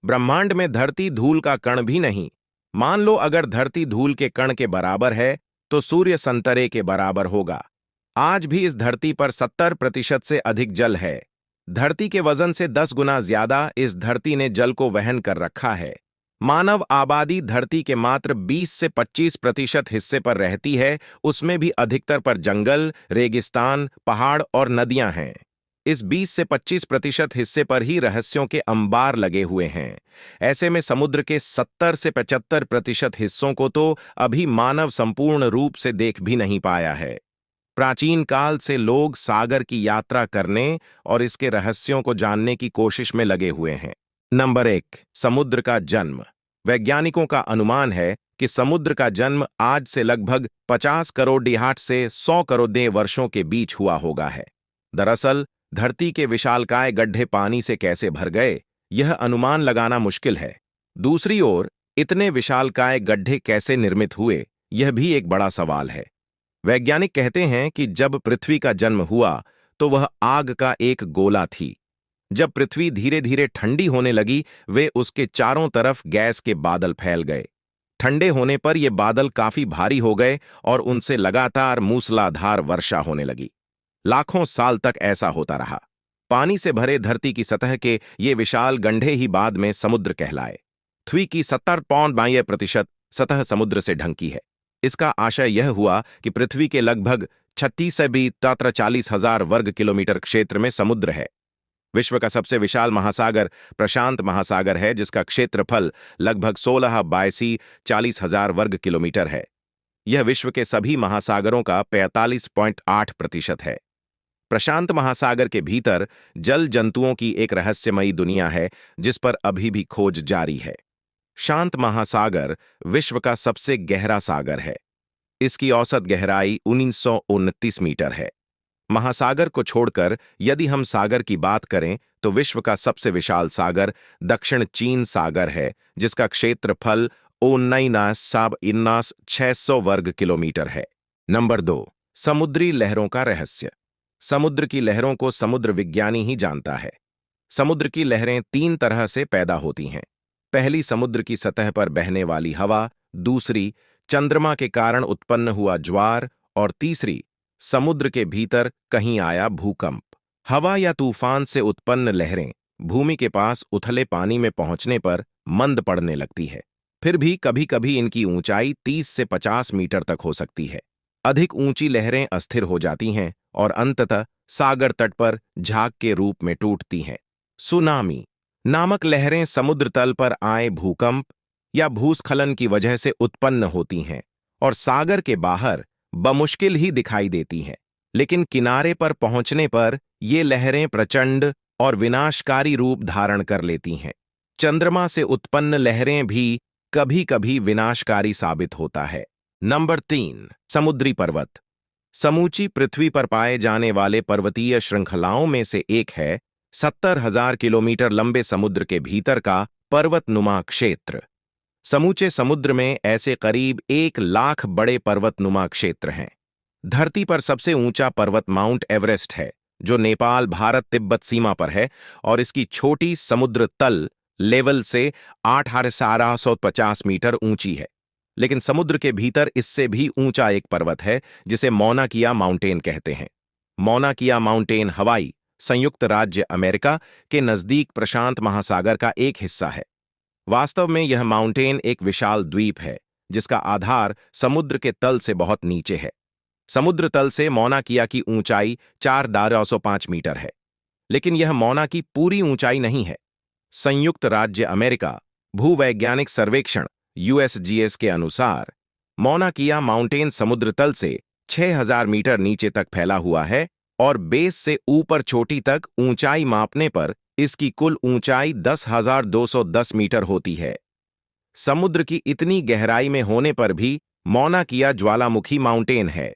ब्रह्मांड में धरती धूल का कण भी नहीं। मान लो अगर धरती धूल के कण के बराबर है तो सूर्य संतरे के बराबर होगा। आज भी इस धरती पर 70% से अधिक जल है। धरती के वजन से 10 गुना ज्यादा इस धरती ने जल को वहन कर रखा है। मानव आबादी धरती के मात्र 20 से 25% हिस्से पर रहती है, उसमें भी अधिकतर पर जंगल, रेगिस्तान, पहाड़ और नदियां हैं। इस 20 से 25% हिस्से पर ही रहस्यों के अंबार लगे हुए हैं। ऐसे में समुद्र के 70 से 75% हिस्सों को तो अभी मानव संपूर्ण रूप से देख भी नहीं पाया है। प्राचीन काल से लोग सागर की यात्रा करने और इसके रहस्यों को जानने की कोशिश में लगे हुए हैं। नंबर 1, समुद्र का जन्म। वैज्ञानिकों का अनुमान है कि समुद्र का जन्म आज से लगभग 50 करोड़ डिहाट से 100 करोड़ वर्षों के बीच हुआ होगा है। दरअसल धरती के विशालकाय गड्ढे पानी से कैसे भर गए, यह अनुमान लगाना मुश्किल है। दूसरी ओर इतने विशालकाय गड्ढे कैसे निर्मित हुए, यह भी एक बड़ा सवाल है। वैज्ञानिक कहते हैं कि जब पृथ्वी का जन्म हुआ तो वह आग का एक गोला थी। जब पृथ्वी धीरे धीरे ठंडी होने लगी, वे उसके चारों तरफ गैस के बादल फैल गए। ठंडे होने पर ये बादल काफी भारी हो गए और उनसे लगातार मूसलाधार वर्षा होने लगी। लाखों साल तक ऐसा होता रहा। पानी से भरे धरती की सतह के ये विशाल गड्ढे ही बाद में समुद्र कहलाए। पृथ्वी की 70.2% सतह समुद्र से ढंकी है। इसका आशय यह हुआ कि पृथ्वी के लगभग 36,40,000 वर्ग किलोमीटर क्षेत्र में समुद्र है। विश्व का सबसे विशाल महासागर प्रशांत महासागर है, जिसका क्षेत्रफल लगभग 16/40,000 वर्ग किलोमीटर है। यह विश्व के सभी महासागरों का 45.8% है। प्रशांत महासागर के भीतर जल जंतुओं की एक रहस्यमयी दुनिया है, जिस पर अभी भी खोज जारी है। शांत महासागर विश्व का सबसे गहरा सागर है। इसकी औसत गहराई 1929 मीटर है। महासागर को छोड़कर यदि हम सागर की बात करें तो विश्व का सबसे विशाल सागर दक्षिण चीन सागर है, जिसका क्षेत्रफल 19,600 वर्ग किलोमीटर है। नंबर 2, समुद्री लहरों का रहस्य। समुद्र की लहरों को समुद्र विज्ञानी ही जानता है। समुद्र की लहरें 3 तरह से पैदा होती हैं। पहली, समुद्र की सतह पर बहने वाली हवा। दूसरी, चंद्रमा के कारण उत्पन्न हुआ ज्वार। और तीसरी, समुद्र के भीतर कहीं आया भूकंप। हवा या तूफान से उत्पन्न लहरें भूमि के पास उथले पानी में पहुंचने पर मंद पड़ने लगती है। फिर भी कभी-कभी इनकी ऊंचाई 30 से 50 मीटर तक हो सकती है। अधिक ऊंची लहरें अस्थिर हो जाती हैं और अंततः सागर तट पर झाग के रूप में टूटती हैं। सुनामी नामक लहरें समुद्र तल पर आए भूकंप या भूस्खलन की वजह से उत्पन्न होती हैं और सागर के बाहर बमुश्किल ही दिखाई देती हैं, लेकिन किनारे पर पहुंचने पर ये लहरें प्रचंड और विनाशकारी रूप धारण कर लेती हैं। चंद्रमा से उत्पन्न लहरें भी कभी-कभी विनाशकारी साबित होता है। नंबर 3, समुद्री पर्वत। समूची पृथ्वी पर पाए जाने वाले पर्वतीय श्रृंखलाओं में से एक है 70,000 किलोमीटर लंबे समुद्र के भीतर का पर्वतनुमा क्षेत्र। समूचे समुद्र में ऐसे करीब 1 लाख बड़े पर्वतनुमा क्षेत्र हैं। धरती पर सबसे ऊंचा पर्वत माउंट एवरेस्ट है, जो नेपाल भारत तिब्बत सीमा पर है और इसकी चोटी समुद्र तल लेवल से 8,850 मीटर ऊंची है। लेकिन समुद्र के भीतर इससे भी ऊंचा एक पर्वत है, जिसे मौना किया माउंटेन कहते हैं। मौना किया माउंटेन हवाई, संयुक्त राज्य अमेरिका के नजदीक प्रशांत महासागर का एक हिस्सा है। वास्तव में यह माउंटेन एक विशाल द्वीप है, जिसका आधार समुद्र के तल से बहुत नीचे है। समुद्र तल से मौना किया की ऊंचाई 4,905 मीटर है, लेकिन यह मौना की पूरी ऊंचाई नहीं है। संयुक्त राज्य अमेरिका भूवैज्ञानिक सर्वेक्षण USGS के अनुसार मौना किया माउंटेन समुद्र तल से 6,000 मीटर नीचे तक फैला हुआ है और बेस से ऊपर चोटी तक ऊंचाई मापने पर इसकी कुल ऊंचाई 10,210 मीटर होती है। समुद्र की इतनी गहराई में होने पर भी मौना किया ज्वालामुखी माउंटेन है।